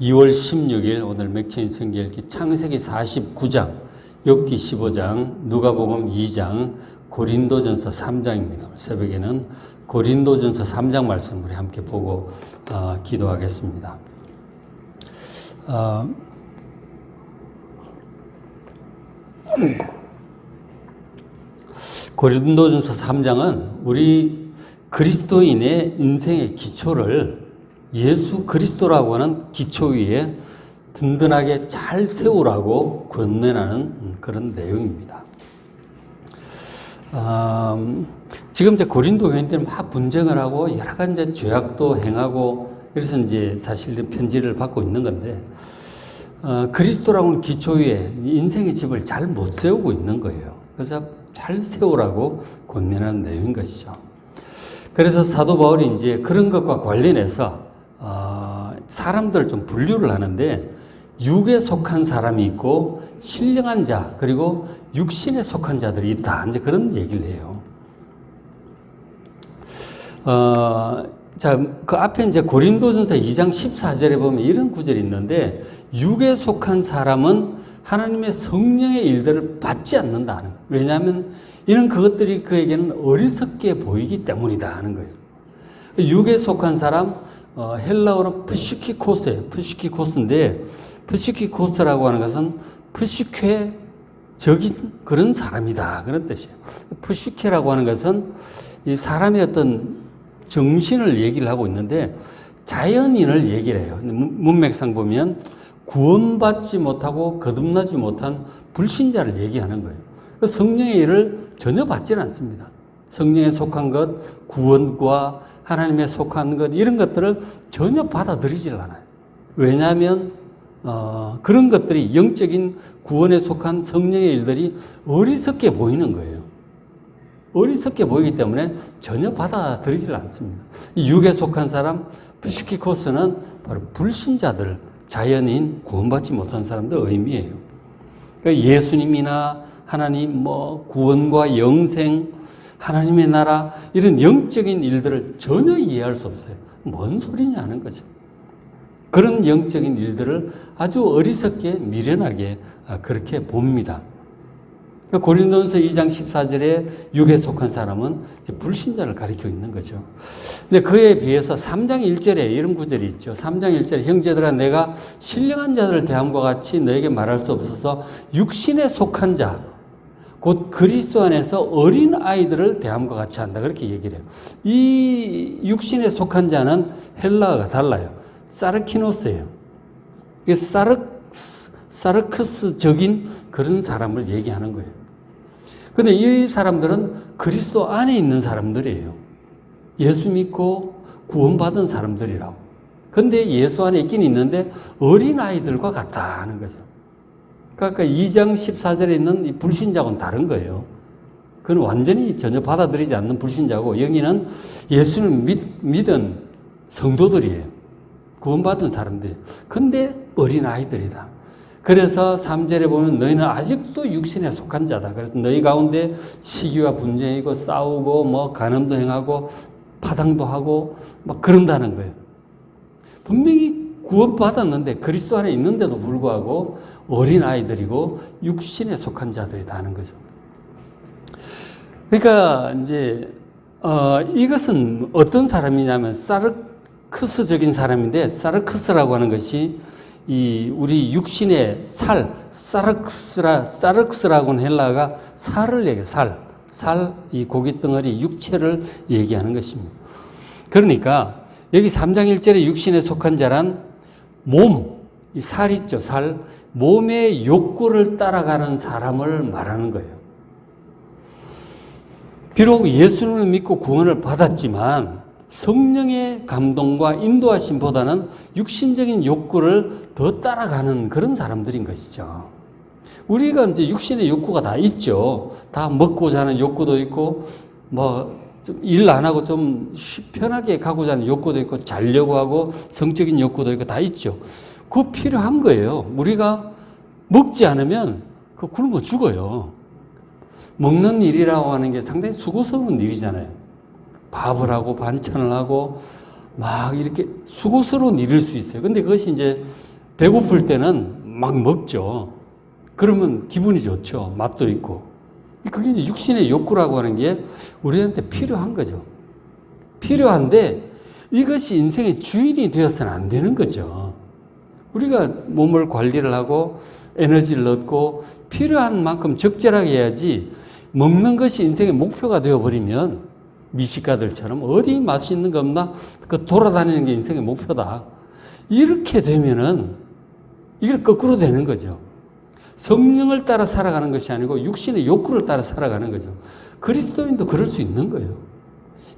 2월 16일 오늘 맥체인 성경 읽기 창세기 49장, 욥기 15장, 누가복음 2장, 고린도전서 3장입니다. 새벽에는 고린도전서 3장 말씀 우리 함께 보고 기도하겠습니다. 고린도전서 3장은 우리 그리스도인의 인생의 기초를 예수 그리스도라고 하는 기초 위에 든든하게 잘 세우라고 권면하는 그런 내용입니다. 지금 이제 고린도 교인들은 막 분쟁을 하고 여러 가지 이제 죄악도 행하고 그래서 이제 사실 편지를 받고 있는 건데, 그리스도라고 하는 기초 위에 인생의 집을 잘 못 세우고 있는 거예요. 그래서 잘 세우라고 권면하는 내용인 것이죠. 그래서 사도 바울이 이제 그런 것과 관련해서 사람들을 좀 분류를 하는데, 육에 속한 사람이 있고 신령한 자, 그리고 육신에 속한 자들이 있다, 이제 그런 얘기를 해요. 자, 그 앞에 이제 고린도전서 2장 14절에 보면 이런 구절이 있는데, 육에 속한 사람은 하나님의 성령의 일들을 받지 않는다 하는 거예요. 왜냐하면 이런 그것들이 그에게는 어리석게 보이기 때문이다 하는 거예요. 육에 속한 사람, 헬라어로 프시키코스예요. 프시키코스인데, 프시키코스라고 하는 것은 프시케적인 그런 사람이다, 그런 뜻이에요. 프시케라고 하는 것은 이 사람의 어떤 정신을 얘기를 하고 있는데, 자연인을 얘기를 해요. 문맥상 보면 구원받지 못하고 거듭나지 못한 불신자를 얘기하는 거예요. 성령의 일을 전혀 받지는 않습니다. 성령에 속한 것, 구원과 하나님에 속한 것, 이런 것들을 전혀 받아들이질 않아요. 왜냐하면 그런 것들이, 영적인 구원에 속한 성령의 일들이 어리석게 보이는 거예요. 어리석게 보이기 때문에 전혀 받아들이질 않습니다. 육에 속한 사람, 프시키코스는 바로 불신자들, 자연인, 구원받지 못한 사람들 의미예요. 그러니까 예수님이나 하나님, 구원과 영생, 하나님의 나라, 이런 영적인 일들을 전혀 이해할 수 없어요. 뭔 소리냐 하는 거죠. 그런 영적인 일들을 아주 어리석게, 미련하게 그렇게 봅니다. 고린도전서 2장 14절에 육에 속한 사람은 불신자를 가리키고 있는 거죠. 근데 그에 비해서 3장 1절에 이런 구절이 있죠. 3장 1절에 형제들아, 내가 신령한 자들을 대함과 같이 너에게 말할 수 없어서 육신에 속한 자, 곧 그리스도 안에서 어린 아이들을 대함과 같이 한다, 그렇게 얘기를 해요. 이 육신에 속한 자는 헬라어가 달라요. 사르키노스예요. 이게 사르크스적인 그런 사람을 얘기하는 거예요. 근데 이 사람들은 그리스도 안에 있는 사람들이에요. 예수 믿고 구원받은 사람들이라고. 근데 예수 안에 있긴 있는데 어린아이들과 같다 하는 거죠. 그러니까 2장 14절에 있는 이 불신자하고는 다른 거예요. 그건 완전히 전혀 받아들이지 않는 불신자고, 여기는 예수를 믿은 성도들이에요. 구원받은 사람들. 근데 어린아이들이다. 그래서 3절에 보면 너희는 아직도 육신에 속한 자다. 그래서 너희 가운데 시기와 분쟁이고 싸우고 간음도 행하고 파당도 하고 막 그런다는 거예요. 분명히 구원받았는데 그리스도 안에 있는데도 불구하고 어린아이들이고 육신에 속한 자들이다 하는 거죠. 그러니까 이제 이것은 어떤 사람이냐면 사르크스적인 사람인데, 사르크스라고 하는 것이 우리 육신의 살, 사르크스라고는 헬라가 살을 얘기해요. 이 고깃덩어리 육체를 얘기하는 것입니다. 그러니까 여기 3장 1절에 육신에 속한 자란 몸, 이 살 있죠, 살. 몸의 욕구를 따라가는 사람을 말하는 거예요. 비록 예수님을 믿고 구원을 받았지만 성령의 감동과 인도하심보다는 육신적인 욕구를 더 따라가는 그런 사람들인 것이죠. 우리가 이제 육신의 욕구가 다 있죠. 다 먹고자 하는 욕구도 있고, 일 안 하고 좀 편하게 가고자 하는 욕구도 있고, 자려고 하고, 성적인 욕구도 있고, 다 있죠. 그거 필요한 거예요. 우리가 먹지 않으면 굶어 죽어요. 먹는 일이라고 하는 게 상당히 수고스러운 일이잖아요. 밥을 하고 반찬을 하고 막 이렇게 수고스러운 일일 수 있어요. 근데 그것이 이제 배고플 때는 막 먹죠. 그러면 기분이 좋죠. 맛도 있고. 그게 이제 육신의 욕구라고 하는 게 우리한테 필요한 거죠. 필요한데 이것이 인생의 주인이 되어서는 안 되는 거죠. 우리가 몸을 관리를 하고 에너지를 얻고 필요한 만큼 적절하게 해야지, 먹는 것이 인생의 목표가 되어버리면 미식가들처럼 어디 맛있는 거 없나? 그 돌아다니는 게 인생의 목표다. 이렇게 되면은 이걸 거꾸로 되는 거죠. 성령을 따라 살아가는 것이 아니고 육신의 욕구를 따라 살아가는 거죠. 그리스도인도 그럴 수 있는 거예요.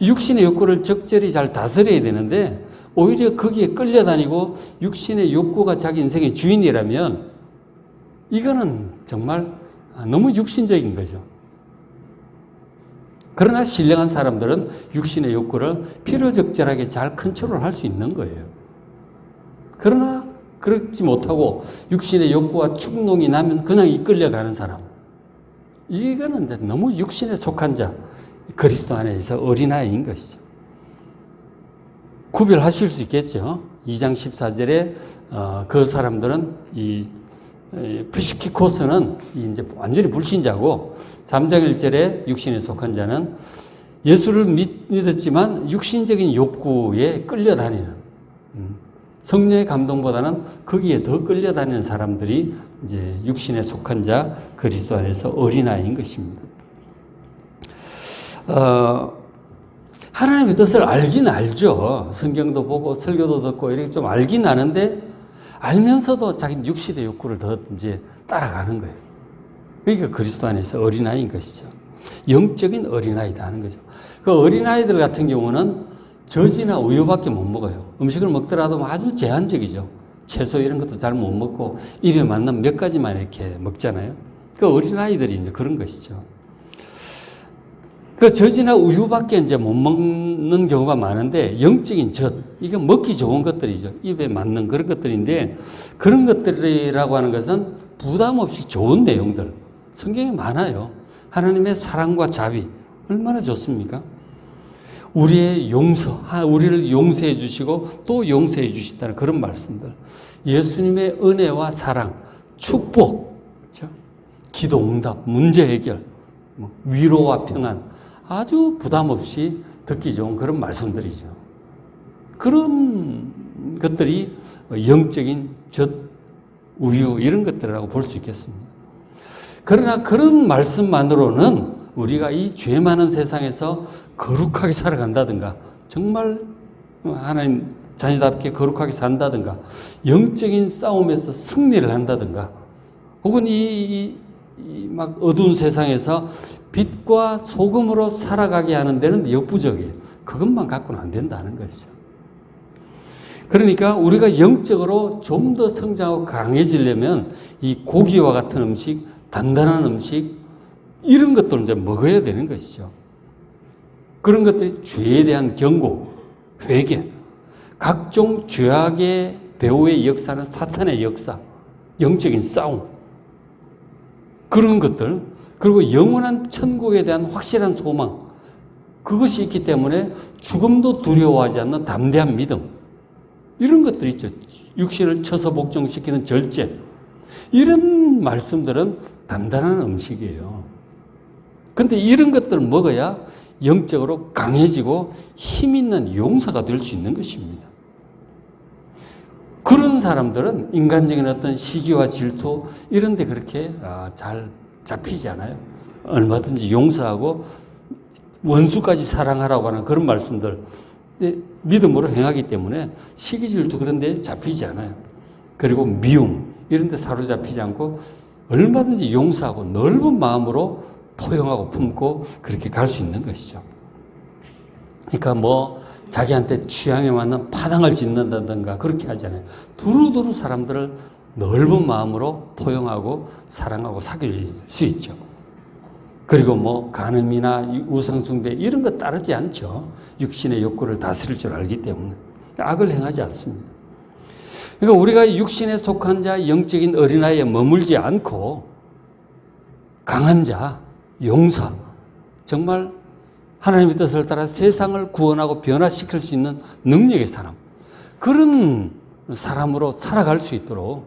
육신의 욕구를 적절히 잘 다스려야 되는데 오히려 거기에 끌려다니고 육신의 욕구가 자기 인생의 주인이라면 이거는 정말 너무 육신적인 거죠. 그러나 신령한 사람들은 육신의 욕구를 필요적절하게 잘 컨트롤할 수 있는 거예요. 그러나 그렇지 못하고 육신의 욕구와 충동이 나면 그냥 이끌려가는 사람, 이거는 너무 육신에 속한 자, 그리스도 안에서 어린아이인 것이죠. 구별하실 수 있겠죠. 2장 14절에 그 사람들은 이 프시키코스는 이제 완전히 불신자고, 3장 1절에 육신에 속한 자는 예수를 믿었지만 육신적인 욕구에 끌려다니는, 성령의 감동보다는 거기에 더 끌려다니는 사람들이 이제 육신에 속한 자, 그리스도 안에서 어린아이인 것입니다. 하나님의 뜻을 알긴 알죠. 성경도 보고 설교도 듣고 이렇게 좀 알긴 아는데, 알면서도 자기 육신의 욕구를 더 이제 따라가는 거예요. 그러니까 그리스도 안에서 어린아이인 것이죠. 영적인 어린아이다 하는 거죠. 그 어린아이들 같은 경우는 젖이나 우유밖에 못 먹어요. 음식을 먹더라도 아주 제한적이죠. 채소 이런 것도 잘 못 먹고 입에 맞는 몇 가지만 이렇게 먹잖아요. 그 어린아이들이 이제 그런 것이죠. 그 젖이나 우유밖에 이제 못 먹는 경우가 많은데, 영적인 젖, 이게 먹기 좋은 것들이죠. 입에 맞는 그런 것들인데, 그런 것들이라고 하는 것은 부담 없이 좋은 내용들, 성경에 많아요. 하나님의 사랑과 자비, 얼마나 좋습니까? 우리의 용서, 우리를 용서해 주시고 또 용서해 주신다는 그런 말씀들, 예수님의 은혜와 사랑, 축복, 그렇죠? 기도 응답, 문제 해결, 위로와 평안, 아주 부담 없이 듣기 좋은 그런 말씀들이죠. 그런 것들이 영적인 젖, 우유 이런 것들이라고 볼 수 있겠습니다. 그러나 그런 말씀만으로는 우리가 이 죄 많은 세상에서 거룩하게 살아간다든가, 정말 하나님 자녀답게 거룩하게 산다든가, 영적인 싸움에서 승리를 한다든가, 혹은 막 어두운 세상에서 빛과 소금으로 살아가게 하는 데는 역부족이에요. 그것만 갖고는 안 된다는 것이죠. 그러니까 우리가 영적으로 좀 더 성장하고 강해지려면 이 고기와 같은 음식, 단단한 음식, 이런 것들을 이제 먹어야 되는 것이죠. 그런 것들이 죄에 대한 경고, 회개, 각종 죄악의 배후의 역사는 사탄의 역사, 영적인 싸움, 그런 것들, 그리고 영원한 천국에 대한 확실한 소망, 그것이 있기 때문에 죽음도 두려워하지 않는 담대한 믿음, 이런 것들이 있죠. 육신을 쳐서 복종시키는 절제, 이런 말씀들은 단단한 음식이에요. 근데 이런 것들을 먹어야 영적으로 강해지고 힘 있는 용사가 될 수 있는 것입니다. 그런 사람들은 인간적인 어떤 시기와 질투 이런 데 그렇게 잘 잡히지 않아요. 얼마든지 용서하고 원수까지 사랑하라고 하는 그런 말씀들, 믿음으로 행하기 때문에 시기 질투 그런 데 잡히지 않아요. 그리고 미움 이런 데 사로잡히지 않고 얼마든지 용서하고 넓은 마음으로 포용하고 품고 그렇게 갈 수 있는 것이죠. 그러니까 자기한테 취향에 맞는 파당을 짓는다든가 그렇게 하잖아요. 두루두루 사람들을 넓은 마음으로 포용하고 사랑하고 사귈 수 있죠. 그리고 간음이나 우상숭배 이런 거 따르지 않죠. 육신의 욕구를 다스릴 줄 알기 때문에 악을 행하지 않습니다. 그러니까 우리가 육신에 속한 자, 영적인 어린아이에 머물지 않고 강한 자, 용사, 정말 하나님의 뜻을 따라 세상을 구원하고 변화시킬 수 있는 능력의 사람, 그런 사람으로 살아갈 수 있도록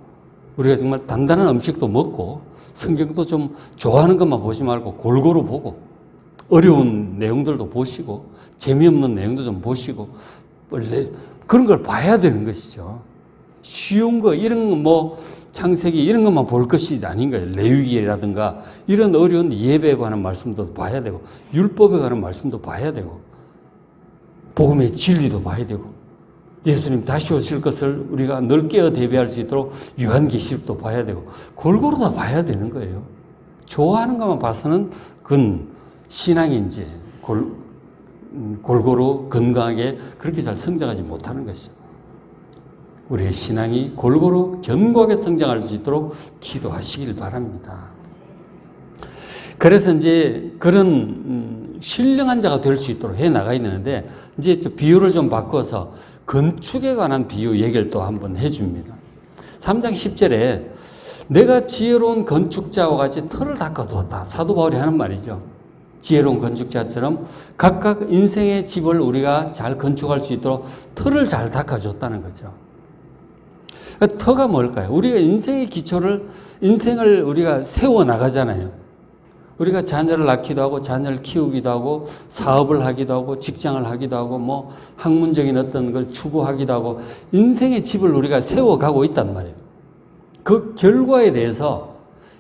우리가 정말 단단한 음식도 먹고 성경도 좀 좋아하는 것만 보지 말고 골고루 보고 어려운 내용들도 보시고 재미없는 내용도 좀 보시고 원래 그런 걸 봐야 되는 것이죠. 쉬운 거 이런 뭐 창세기 이런 것만 볼 것이 아닌 거예요. 레위기라든가 이런 어려운 예배에 관한 말씀도 봐야 되고 율법에 관한 말씀도 봐야 되고 복음의 진리도 봐야 되고 예수님 다시 오실 것을 우리가 늘 깨어 대비할 수 있도록 요한계시록도 봐야 되고 골고루 다 봐야 되는 거예요. 좋아하는 것만 봐서는 그건 신앙이 이제 골고루 건강하게 그렇게 잘 성장하지 못하는 것이죠. 우리의 신앙이 골고루 견고하게 성장할 수 있도록 기도하시길 바랍니다. 그래서 이제 그런 신령한 자가 될 수 있도록 해 나가야 되는데 이제 비유를 좀 바꿔서 건축에 관한 비유 얘기를 또 한번 해줍니다. 3장 10절에 내가 지혜로운 건축자와 같이 터를 닦아두었다. 사도 바울이 하는 말이죠. 지혜로운 건축자처럼 각각 인생의 집을 우리가 잘 건축할 수 있도록 터를 잘 닦아줬다는 거죠. 터가 뭘까요? 우리가 인생의 기초를, 인생을 우리가 세워나가잖아요. 우리가 자녀를 낳기도 하고, 자녀를 키우기도 하고, 사업을 하기도 하고, 직장을 하기도 하고, 뭐, 학문적인 어떤 걸 추구하기도 하고, 인생의 집을 우리가 세워가고 있단 말이에요. 그 결과에 대해서,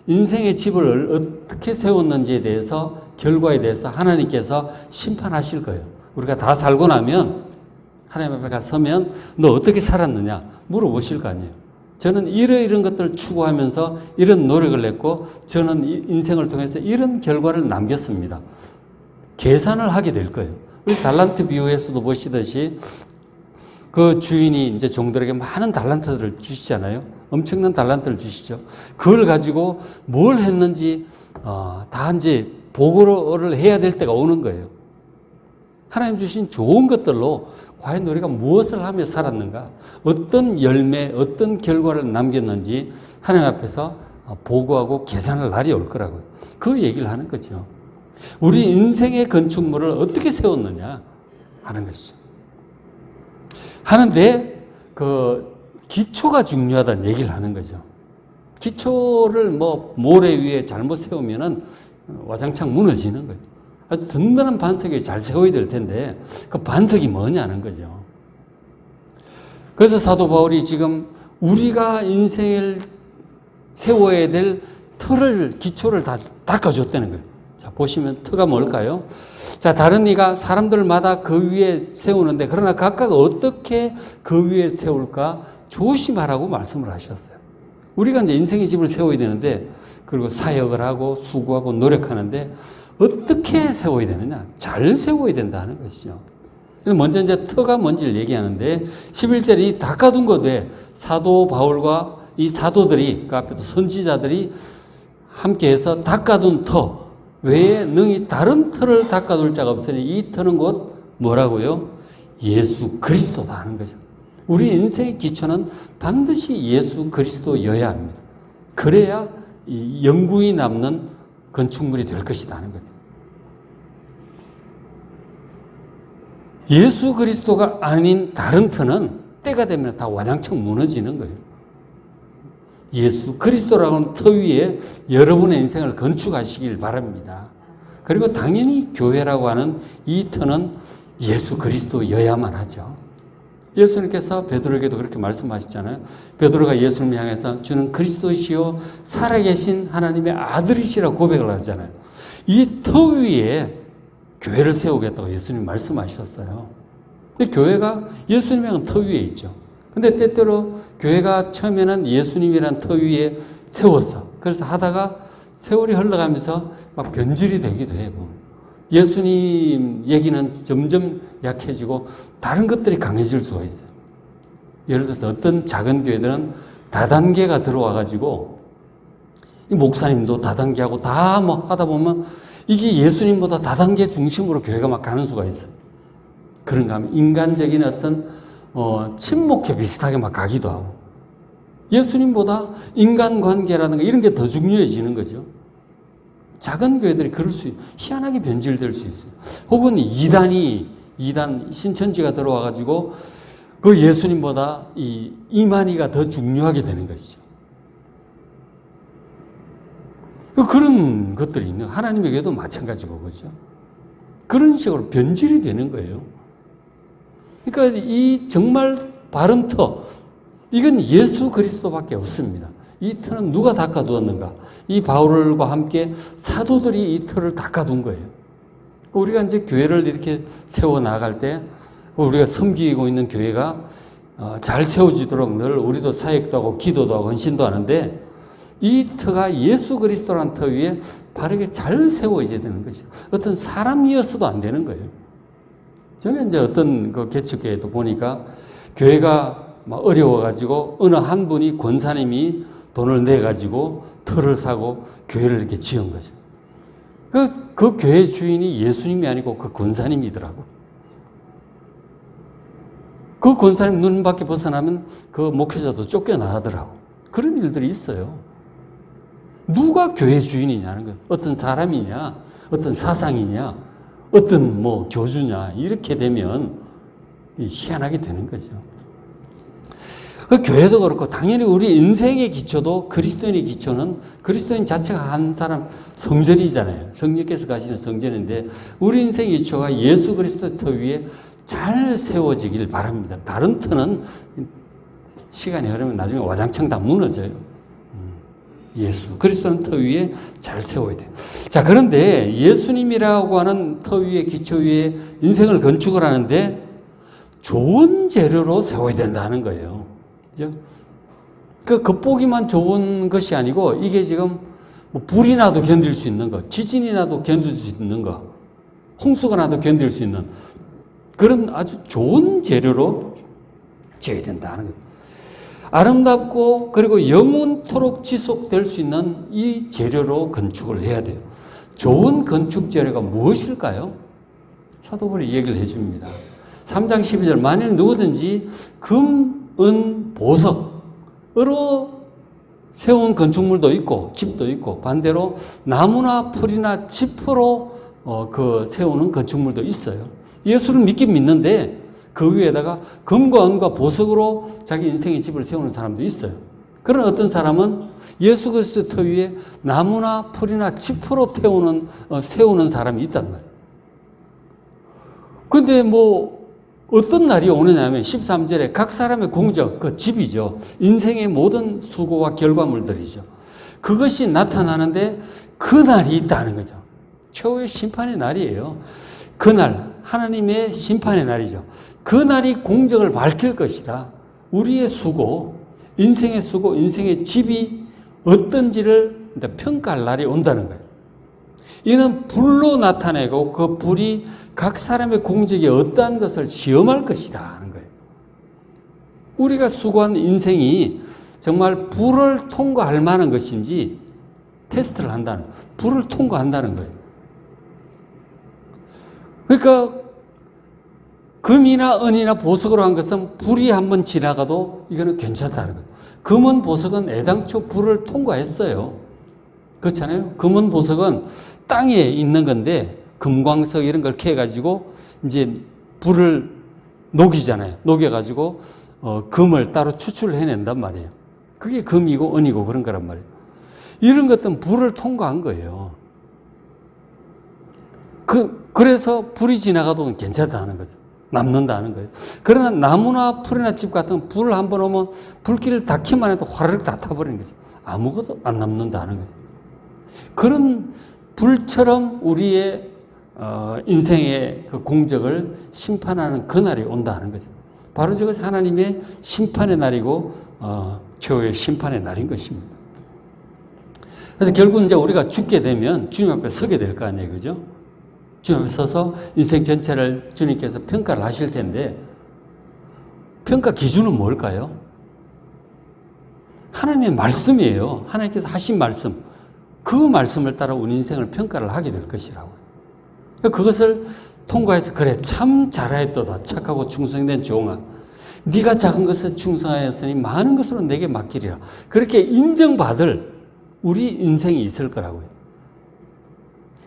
인생의 집을 어떻게 세웠는지에 대해서, 결과에 대해서 하나님께서 심판하실 거예요. 우리가 다 살고 나면, 하나님 앞에 가서 서면, 너 어떻게 살았느냐? 물어보실 거 아니에요. 저는 이런 것들을 추구하면서 이런 노력을 냈고 저는 인생을 통해서 이런 결과를 남겼습니다. 계산을 하게 될 거예요. 우리 달란트 비유에서도 보시듯이 그 주인이 이제 종들에게 많은 달란트들을 주시잖아요. 엄청난 달란트를 주시죠. 그걸 가지고 뭘 했는지 다 이제 보고를 해야 될 때가 오는 거예요. 하나님 주신 좋은 것들로 과연 우리가 무엇을 하며 살았는가, 어떤 열매, 어떤 결과를 남겼는지 하나님 앞에서 보고하고 계산할 날이 올 거라고요. 그 얘기를 하는 거죠. 우리 인생의 건축물을 어떻게 세웠느냐 하는 것이죠. 하는데 그 기초가 중요하다는 얘기를 하는 거죠. 기초를 뭐 모래 위에 잘못 세우면은 와장창 무너지는 거예요. 아주 든든한 반석이 잘 세워야 될 텐데 그 반석이 뭐냐는 거죠. 그래서 사도 바울이 지금 우리가 인생을 세워야 될 터를, 기초를 다 닦아줬다는 거예요. 자, 보시면 터가 뭘까요? 자, 다른 이가 사람들마다 그 위에 세우는데 그러나 각각 어떻게 그 위에 세울까 조심하라고 말씀을 하셨어요. 우리가 이제 인생의 집을 세워야 되는데 그리고 사역을 하고 수고하고 노력하는데 어떻게 세워야 되느냐? 잘 세워야 된다는 것이죠. 먼저 이제 터가 뭔지를 얘기하는데 11절에 이 닦아둔 것에 사도 바울과 이 사도들이 그 앞에도 선지자들이 함께해서 닦아둔 터 외에 능히 다른 터를 닦아둘 자가 없으니 이 터는 곧 뭐라고요? 예수 그리스도다 하는 거죠. 우리 인생의 기초는 반드시 예수 그리스도여야 합니다. 그래야 이 영구히 남는 건축물이 될 것이다 하는 거죠. 예수 그리스도가 아닌 다른 터는 때가 되면 다 와장창 무너지는 거예요. 예수 그리스도라는 터 위에 여러분의 인생을 건축하시길 바랍니다. 그리고 당연히 교회라고 하는 이 터는 예수 그리스도여야만 하죠. 예수님께서 베드로에게도 그렇게 말씀하셨잖아요. 베드로가 예수님을 향해서 주는 그리스도시요 살아계신 하나님의 아들이시라고 고백을 하잖아요. 이 터 위에 교회를 세우겠다고 예수님 말씀하셨어요. 근데 교회가 예수님이라는 터 위에 있죠. 근데 때때로 교회가 처음에는 예수님이라는 터 위에 세웠어. 그래서 하다가 세월이 흘러가면서 막 변질이 되기도 해요. 예수님 얘기는 점점 약해지고 다른 것들이 강해질 수가 있어요. 예를 들어서 어떤 작은 교회들은 다단계가 들어와가지고 이 목사님도 다단계하고 다 뭐 하다 보면 이게 예수님보다 다단계 중심으로 교회가 막 가는 수가 있어요. 그런가 하면 인간적인 어떤 친목회 비슷하게 막 가기도 하고 예수님보다 인간관계라든가 이런 게 더 중요해지는 거죠. 작은 교회들이 그럴 수 희한하게 변질될 수 있어요. 혹은 이단 신천지가 들어와가지고 그 예수님보다 이 이만희가 더 중요하게 되는 것이죠. 그런 것들이 있는 하나님에게도 마찬가지고 그죠. 그런 식으로 변질이 되는 거예요. 그러니까 이 정말 바른 터, 이건 예수 그리스도밖에 없습니다. 이 터는 누가 닦아두었는가? 이 바울과 함께 사도들이 이 터를 닦아둔 거예요. 우리가 이제 교회를 이렇게 세워 나갈 때 우리가 섬기고 있는 교회가 잘 세워지도록 늘 우리도 사역도 하고 기도도 하고 헌신도 하는데 이 터가 예수 그리스도라는 터 위에 바르게 잘 세워져야 되는 것이죠. 어떤 사람이어서도 안 되는 거예요. 저는 이제 어떤 그 개척교회도 보니까 교회가 막 어려워가지고 어느 한 분이 권사님이 돈을 내가지고 터를 사고 교회를 이렇게 지은 거죠. 그 교회 주인이 예수님이 아니고 그 권사님이더라고. 그 권사님 눈 밖에 벗어나면 그 목회자도 쫓겨나더라고. 그런 일들이 있어요. 누가 교회 주인이냐는 거예요. 어떤 사람이냐, 어떤 사상이냐, 어떤 뭐 교주냐, 이렇게 되면 희한하게 되는 거죠. 그 교회도 그렇고, 당연히 우리 인생의 기초도 그리스도인의 기초는 그리스도인 자체가 한 사람 성전이잖아요. 성령께서 가시는 성전인데, 우리 인생의 기초가 예수 그리스도 터 위에 잘 세워지길 바랍니다. 다른 터는 시간이 흐르면 나중에 와장창 다 무너져요. 예수 그리스도는 터 위에 잘 세워야 돼요. 자, 그런데 예수님이라고 하는 터 위에 기초 위에 인생을 건축을 하는데 좋은 재료로 세워야 된다는 거예요. 그죠? 그 겉보기만 좋은 것이 아니고 이게 지금 뭐 불이 나도 견딜 수 있는 거, 지진이 나도 견딜 수 있는 거, 홍수가 나도 견딜 수 있는 그런 아주 좋은 재료로 지어야 된다는 거예요. 아름답고 그리고 영원토록 지속될 수 있는 이 재료로 건축을 해야 돼요. 좋은 건축 재료가 무엇일까요? 사도 바울이 얘기를 해줍니다. 3장 12절 만일 누구든지 금, 은, 보석으로 세운 건축물도 있고 집도 있고 반대로 나무나 풀이나 짚으로 세우는 건축물도 있어요. 예수를 믿긴 믿는데 그 위에다가 금과 은과 보석으로 자기 인생의 집을 세우는 사람도 있어요. 그런 어떤 사람은 예수 그리스도 터 위에 나무나 풀이나 짚으로 세우는 사람이 있단 말이에요. 근데 뭐 어떤 날이 오느냐면 13절에 각 사람의 공적, 그 집이죠. 인생의 모든 수고와 결과물들이죠. 그것이 나타나는데 그 날이 있다는 거죠. 최후의 심판의 날이에요. 그날 하나님의 심판의 날이죠. 그 날이 공적을 밝힐 것이다. 우리의 수고, 인생의 수고, 인생의 집이 어떤지를 평가할 날이 온다는 거예요. 이는 불로 나타내고 그 불이 각 사람의 공적이 어떠한 것을 시험할 것이다 하는 거예요. 우리가 수고한 인생이 정말 불을 통과할 만한 것인지 테스트를 한다는 거예요. 불을 통과한다는 거예요. 그러니까 금이나 은이나 보석으로 한 것은 불이 한번 지나가도 이거는 괜찮다는 거예요. 금은 보석은 애당초 불을 통과했어요. 그렇잖아요. 금은 보석은 땅에 있는 건데 금광석 이런 걸 캐가지고 이제 불을 녹이잖아요. 녹여가지고 금을 따로 추출해낸단 말이에요. 그게 금이고 은이고 그런 거란 말이에요. 이런 것들은 불을 통과한 거예요. 그래서 불이 지나가도 괜찮다는 거죠. 남는다는 거예요. 그러나 나무나 풀이나 집 같은 불을 한번 오면 불길을 닿기만 해도 화르륵 다 타버리는 거죠. 아무것도 안 남는다는 거죠. 그런 불처럼 우리의 인생의 그 공적을 심판하는 그날이 온다는 거죠. 바로 저것이 하나님의 심판의 날이고 최후의 심판의 날인 것입니다. 그래서 결국 이제 우리가 죽게 되면 주님 앞에 서게 될 거 아니에요. 그죠? 주님 앞에 서서 인생 전체를 주님께서 평가를 하실 텐데 평가 기준은 뭘까요? 하나님의 말씀이에요. 하나님께서 하신 말씀. 그 말씀을 따라 우리 인생을 평가를 하게 될 것이라고요. 그것을 통과해서 그래 참 잘하였도다. 착하고 충성된 종아. 네가 작은 것에 충성하였으니 많은 것으로 내게 맡기리라. 그렇게 인정받을 우리 인생이 있을 거라고요.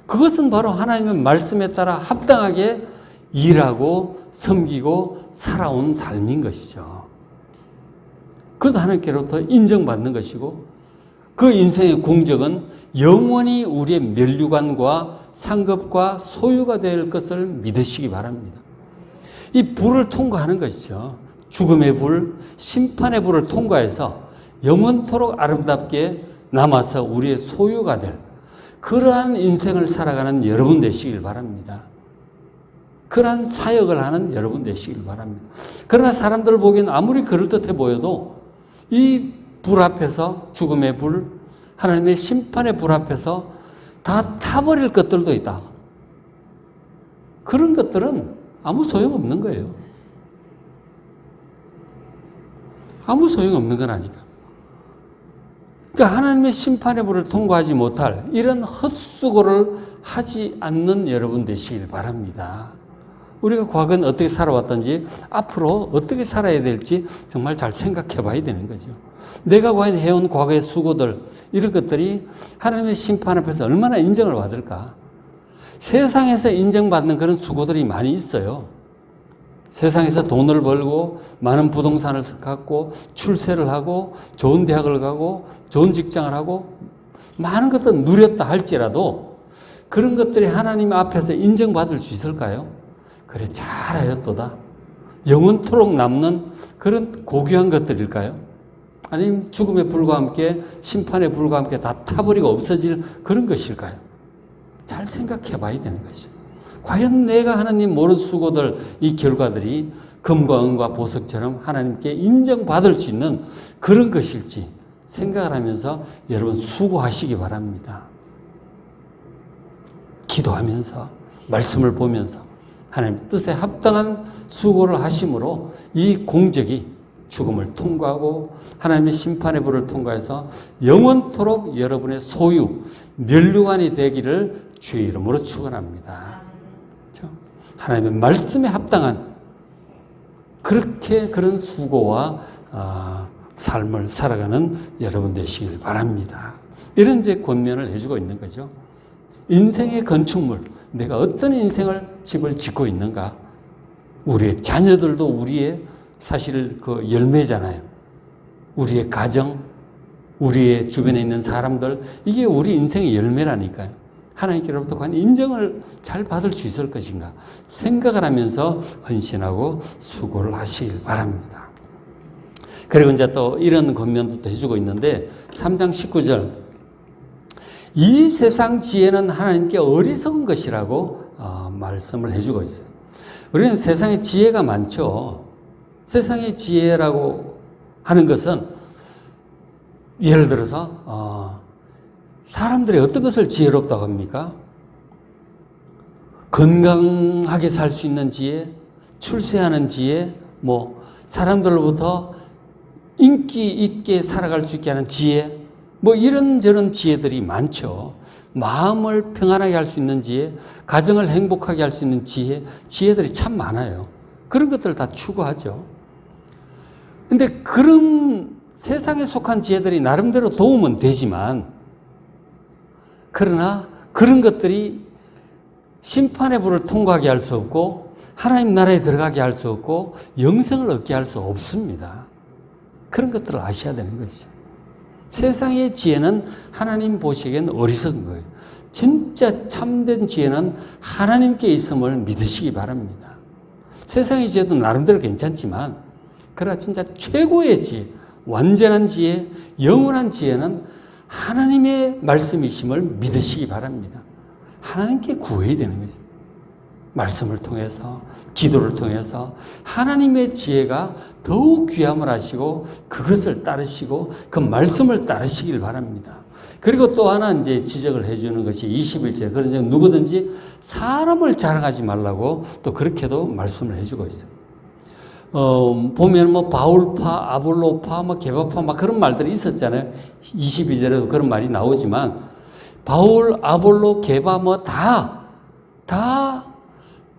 그것은 바로 하나님의 말씀에 따라 합당하게 일하고 섬기고 살아온 삶인 것이죠. 그것도 하나님께로부터 인정받는 것이고 그 인생의 공적은 영원히 우리의 면류관과 상급과 소유가 될 것을 믿으시기 바랍니다. 이 불을 통과하는 것이죠. 죽음의 불, 심판의 불을 통과해서 영원토록 아름답게 남아서 우리의 소유가 될 그러한 인생을 살아가는 여러분 되시길 바랍니다. 그러한 사역을 하는 여러분 되시길 바랍니다. 그러나 사람들 보기엔 아무리 그럴듯해 보여도 이 불 앞에서 죽음의 불, 하나님의 심판의 불 앞에서 다 타버릴 것들도 있다. 그런 것들은 아무 소용없는 거예요. 아무 소용없는 건 아니다. 그러니까 하나님의 심판의 불을 통과하지 못할 이런 헛수고를 하지 않는 여러분 되시길 바랍니다. 우리가 과거는 어떻게 살아왔던지 앞으로 어떻게 살아야 될지 정말 잘 생각해 봐야 되는 거죠. 내가 과연 해온 과거의 수고들 이런 것들이 하나님의 심판 앞에서 얼마나 인정을 받을까. 세상에서 인정받는 그런 수고들이 많이 있어요. 세상에서 돈을 벌고 많은 부동산을 갖고 출세를 하고 좋은 대학을 가고 좋은 직장을 하고 많은 것들 누렸다 할지라도 그런 것들이 하나님 앞에서 인정받을 수 있을까요? 그래 잘하였도다. 영원토록 남는 그런 고귀한 것들일까요? 아니면 죽음의 불과 함께 심판의 불과 함께 다 타버리고 없어질 그런 것일까요? 잘 생각해 봐야 되는 것이죠. 과연 내가 하나님 모른 수고들 이 결과들이 금과 은과 보석처럼 하나님께 인정받을 수 있는 그런 것일지 생각을 하면서 여러분 수고하시기 바랍니다. 기도하면서 말씀을 보면서 하나님 뜻에 합당한 수고를 하심으로 이 공적이 죽음을 통과하고 하나님의 심판의 불을 통과해서 영원토록 여러분의 소유, 면류관이 되기를 주의 이름으로 축원합니다. 하나님의 말씀에 합당한 그런 수고와 삶을 살아가는 여러분 되시길 바랍니다. 이런 이제 권면을 해주고 있는 거죠. 인생의 건축물, 내가 어떤 집을 짓고 있는가? 우리의 자녀들도 우리의 사실 그 열매잖아요. 우리의 가정, 우리의 주변에 있는 사람들, 이게 우리 인생의 열매라니까요. 하나님께로부터 과연 인정을 잘 받을 수 있을 것인가 생각을 하면서 헌신하고 수고를 하시길 바랍니다. 그리고 이제 또 이런 권면도 또 해주고 있는데 3장 19절 이 세상 지혜는 하나님께 어리석은 것이라고 말씀을 해주고 있어요. 우리는 세상에 지혜가 많죠. 세상의 지혜라고 하는 것은 예를 들어서 사람들이 어떤 것을 지혜롭다고 합니까? 건강하게 살 수 있는 지혜, 출세하는 지혜, 사람들로부터 인기 있게 살아갈 수 있게 하는 지혜, 이런저런 지혜들이 많죠. 마음을 평안하게 할 수 있는 지혜, 가정을 행복하게 할 수 있는 지혜들이 참 많아요. 그런 것들을 다 추구하죠. 근데 그런 세상에 속한 지혜들이 나름대로 도움은 되지만, 그러나 그런 것들이 심판의 불을 통과하게 할 수 없고 하나님 나라에 들어가게 할 수 없고 영생을 얻게 할 수 없습니다. 그런 것들을 아셔야 되는 것이죠. 세상의 지혜는 하나님 보시기엔 어리석은 거예요. 진짜 참된 지혜는 하나님께 있음을 믿으시기 바랍니다. 세상의 지혜도 나름대로 괜찮지만 그러나 진짜 최고의 지혜, 완전한 지혜, 영원한 지혜는 하나님의 말씀이심을 믿으시기 바랍니다. 하나님께 구해야 되는 거죠. 말씀을 통해서, 기도를 통해서 하나님의 지혜가 더욱 귀함을 하시고 그것을 따르시고 그 말씀을 따르시길 바랍니다. 그리고 또 하나 이제 지적을 해주는 것이 21절. 그런즉 누구든지 사람을 자랑하지 말라고 또 그렇게도 말씀을 해주고 있어요. 보면 바울파, 아볼로파, 케바파 그런 말들이 있었잖아요. 22절에도 그런 말이 나오지만 바울, 아볼로, 게바 다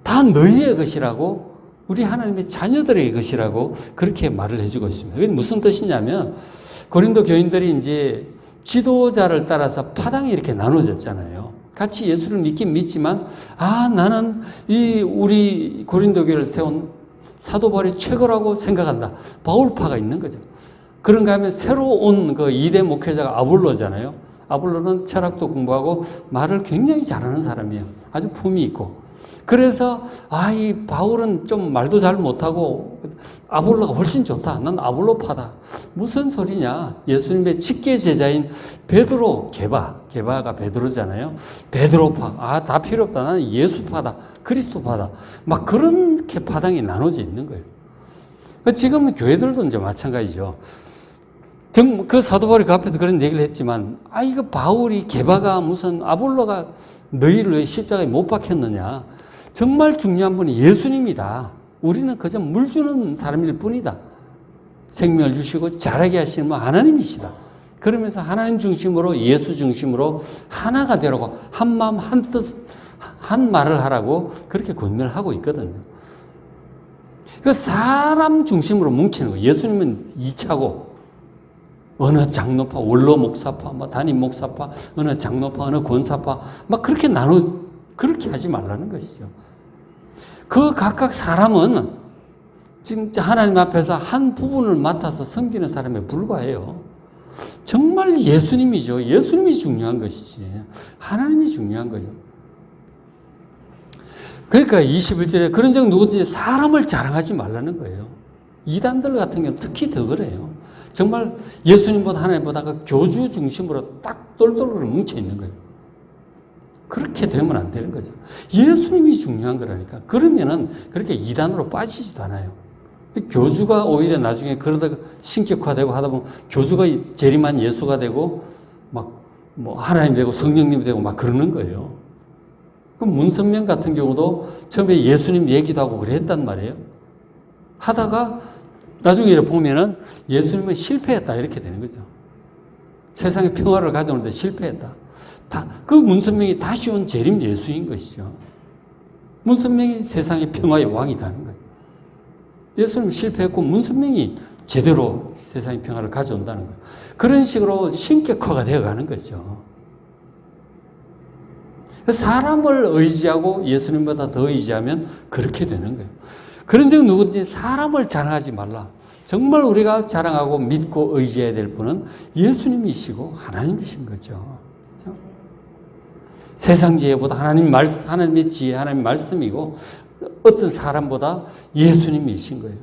너희의 것이라고, 우리 하나님의 자녀들의 것이라고 그렇게 말을 해주고 있습니다. 그게 무슨 뜻이냐면 고린도 교인들이 이제 지도자를 따라서 파당이 이렇게 나눠졌잖아요. 같이 예수를 믿긴 믿지만, 나는 이 우리 고린도 교회를 세운 사도 바울이 최고라고 생각한다. 바울파가 있는 거죠. 그런가 하면 새로 온 그 2대 목회자가 아볼로잖아요. 아볼로는 철학도 공부하고 말을 굉장히 잘하는 사람이에요. 아주 품이 있고. 그래서 이 바울은 좀 말도 잘 못하고 아볼로가 훨씬 좋다. 난 아볼로파다. 무슨 소리냐. 예수님의 직계 제자인 베드로, 게바가 베드로잖아요. 베드로파. 다 필요 없다. 나는 예수파다. 그리스도파다. 막 그렇게 파당이 나눠져 있는 거예요. 지금은 교회들도 이제 마찬가지죠. 그 사도 바울이 그 앞에서 그런 얘기를 했지만, 이거 바울이, 게바가 무슨 아볼로가 너희를 왜 십자가에 못 박혔느냐. 정말 중요한 분이 예수님이다. 우리는 그저 물 주는 사람일 뿐이다. 생명을 주시고 자라게 하시는 분 하나님이시다. 그러면서 하나님 중심으로, 예수 중심으로 하나가 되라고, 한 마음 한 뜻 한 말을 하라고 그렇게 권면을 하고 있거든요. 그 사람 중심으로 뭉치는 거예요. 예수님은 2차고 어느 장로파, 원로 목사파, 담임 목사파, 어느 장로파, 어느 권사파, 막 그렇게 그렇게 하지 말라는 것이죠. 그 각각 사람은 진짜 하나님 앞에서 한 부분을 맡아서 섬기는 사람에 불과해요. 정말 예수님이죠. 예수님이 중요한 것이지. 하나님이 중요한 거죠. 그러니까 21절에 그런 적 누구든지 사람을 자랑하지 말라는 거예요. 이단들 같은 경우는 특히 더 그래요. 정말 예수님보다 하나님보다 그 교주 중심으로 딱 똘똘 뭉쳐 있는 거예요. 그렇게 되면 안 되는 거죠. 예수님이 중요한 거라니까. 그러면은 그렇게 이단으로 빠지지도 않아요. 교주가 오히려 나중에 그러다가 신격화되고 하다 보면 교주가 재림한 예수가 되고 막 하나님 되고 성령님 되고 막 그러는 거예요. 그럼 문선명 같은 경우도 처음에 예수님 얘기도 하고 그랬단 말이에요. 하다가 나중에 보면은 예수님은 실패했다 이렇게 되는 거죠. 세상에 평화를 가져오는데 실패했다. 그 문선명이 다시 온 재림 예수인 것이죠. 문선명이 세상의 평화의 왕이라는 거예요. 예수님은 실패했고 문선명이 제대로 세상의 평화를 가져온다는 거예요. 그런 식으로 신격화가 되어가는 거죠. 사람을 의지하고 예수님보다 더 의지하면 그렇게 되는 거예요. 그런 적 누구든지 사람을 자랑하지 말라. 정말 우리가 자랑하고 믿고 의지해야 될 분은 예수님이시고 하나님이신 거죠. 그렇죠? 세상 지혜보다 하나님의 지혜, 하나님의 말씀이고 어떤 사람보다 예수님이신 거예요.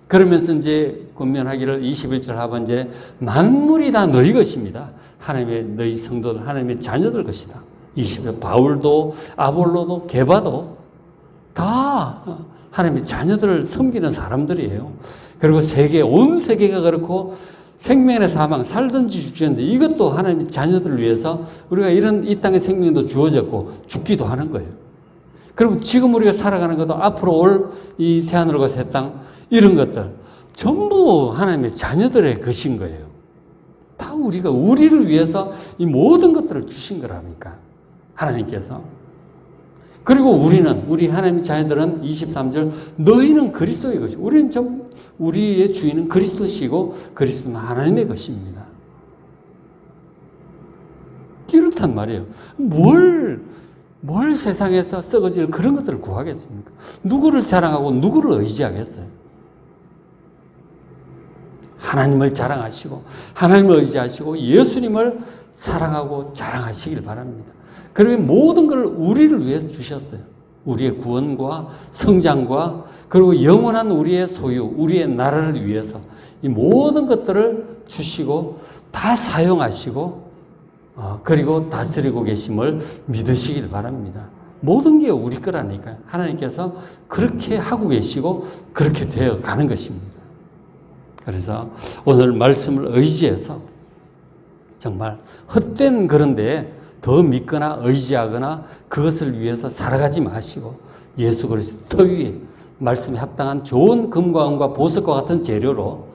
그러면서 이제 권면하기를 21절 하반절에 만물이 다 너희 것입니다. 하나님의 너희 성도들, 하나님의 자녀들 것이다. 20절 바울도 아볼로도 게바도 다 하나님의 자녀들을 섬기는 사람들이에요. 그리고 온 세계가 그렇고 생명의 사망, 살든지 죽든지 이것도 하나님의 자녀들을 위해서 우리가 이 땅의 생명도 주어졌고 죽기도 하는 거예요. 그리고 지금 우리가 살아가는 것도 앞으로 올 이 새하늘과 새 땅 이런 것들 전부 하나님의 자녀들의 것인 거예요. 다 우리를 위해서 이 모든 것들을 주신 거라니까. 하나님께서. 그리고 우리 하나님의 자녀들은 23절 너희는 그리스도의 것이고 우리의 주인은 그리스도시고 그리스도는 하나님의 것입니다. 이렇단 말이에요. 뭘 세상에서 썩어질 그런 것들을 구하겠습니까? 누구를 자랑하고 누구를 의지하겠어요? 하나님을 자랑하시고 하나님을 의지하시고 예수님을 사랑하고 자랑하시길 바랍니다. 그리고 모든 걸 우리를 위해서 주셨어요. 우리의 구원과 성장과 그리고 영원한 우리의 소유, 우리의 나라를 위해서 이 모든 것들을 주시고 다 사용하시고 그리고 다스리고 계심을 믿으시길 바랍니다. 모든 게 우리 거라니까요. 하나님께서 그렇게 하고 계시고 그렇게 되어 가는 것입니다. 그래서 오늘 말씀을 의지해서 정말 헛된 그런데 더 믿거나 의지하거나 그것을 위해서 살아가지 마시고 예수 그리스도 터 위에 말씀에 합당한 좋은 금과 은과 보석과 같은 재료로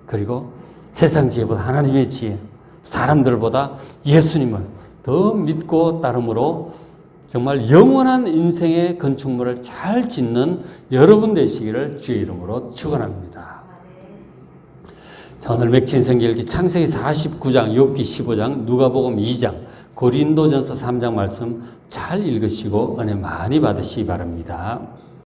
그리고 세상 지혜보다 하나님의 지혜, 사람들보다 예수님을 더 믿고 따름으로 정말 영원한 인생의 건축물을 잘 짓는 여러분 되시기를 주의 이름으로 축원합니다. 자, 오늘 맥힌 성경 읽기 창세기 49장, 욥기 15장, 누가복음 2장, 고린도전서 3장 말씀 잘 읽으시고 은혜 많이 받으시기 바랍니다.